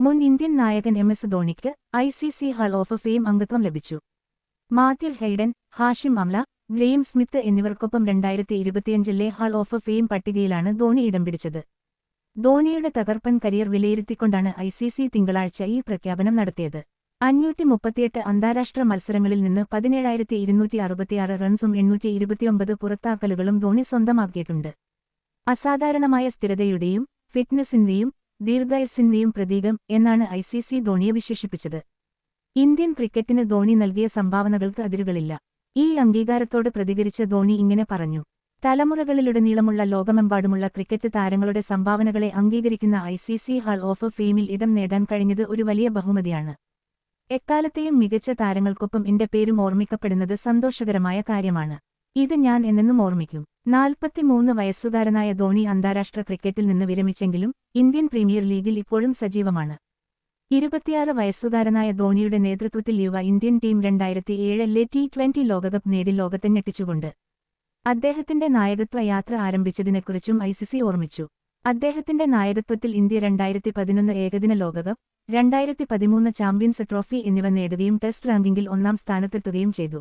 മുൻ ഇന്ത്യൻ നായകൻ എം.എസ്. ധോണിക്ക് ഐ.സി.സി. ഹാൾ ഓഫ് ഫെയിം അംഗത്വം ലഭിച്ചു. Matthew Hayden, Hashim Amla, Graeme Smith എന്നിവർക്കൊപ്പം 2025-ലെ ഹാൾ ഓഫ് ഫെയിം പട്ടികയിലാണ് ധോണി ഇടം പിടിച്ചത്. ധോണിയുടെ തകർപ്പൻ കരിയർ വിലയിരുത്തിക്കൊണ്ടാണ് ഐ.സി.സി. തിങ്കളാഴ്ച ഈ പ്രഖ്യാപനം നടത്തിയത്. 538 അന്താരാഷ്ട്ര മത്സരങ്ങളിൽ നിന്ന് 17,266 റൺസും 829 പുറത്താക്കലുകളും ധോണി സ്വന്തമാക്കിയിട്ടുണ്ട്. അസാധാരണമായ സ്ഥിരതയുടെയും ഫിറ്റ്നസിന്റെയും ദീർഘായുസ്സിന്റെയും പ്രതീകം എന്നാണ് ഐ.സി.സി. ധോണിയെ വിശേഷിപ്പിച്ചത്. ഇന്ത്യൻ ക്രിക്കറ്റിന് ധോണി നൽകിയ സംഭാവനകൾക്ക് അതിരുകളില്ല. ഈ അംഗീകാരത്തോട് പ്രതികരിച്ച ധോണി ഇങ്ങനെ പറഞ്ഞു: തലമുറകളിലുടനീളമുള്ള ലോകമെമ്പാടുമുള്ള ക്രിക്കറ്റ് താരങ്ങളുടെ സംഭാവനകളെ അംഗീകരിക്കുന്ന ഐ.സി.സി. ഹാൾ ഓഫ് ഫെയിമിൽ ഇടം നേടാൻ കഴിഞ്ഞത് ഒരു വലിയ ബഹുമതിയാണ്. എക്കാലത്തെയും മികച്ച താരങ്ങൾക്കൊപ്പം എന്റെ പേരും ഓർമ്മിക്കപ്പെടുന്നത് സന്തോഷകരമായ കാര്യമാണ്. ഇത് ഞാൻ എന്നെന്നും ഓർമ്മിക്കും. 43 വയസ്സുകാരനായ ധോണി അന്താരാഷ്ട്ര ക്രിക്കറ്റിൽ നിന്ന് വിരമിച്ചെങ്കിലും ഇന്ത്യൻ പ്രീമിയർ ലീഗിൽ ഇപ്പോഴും സജീവമാണ്. 26 വയസ്സുകാരനായ ധോണിയുടെ നേതൃത്വത്തിൽ യുവ ഇന്ത്യൻ ടീം 2007-ലെ T20 ലോകകപ്പ് നേടി ലോകത്തെ ഞെട്ടിച്ചുകൊണ്ട്. അദ്ദേഹത്തിന്റെ നായകത്വ യാത്ര ആരംഭിച്ചതിനെക്കുറിച്ചും ഐ.സി.സി. ഓർമ്മിച്ചു. അദ്ദേഹത്തിന്റെ നായകത്വത്തിൽ ഇന്ത്യ 2011 ഏകദിന ലോകകപ്പ്, 2013 ചാമ്പ്യൻസ് ട്രോഫി എന്നിവ നേടുകയും ടെസ്റ്റ് റാങ്കിങ്ങിൽ 1-ാം സ്ഥാനത്തെത്തുകയും ചെയ്തു.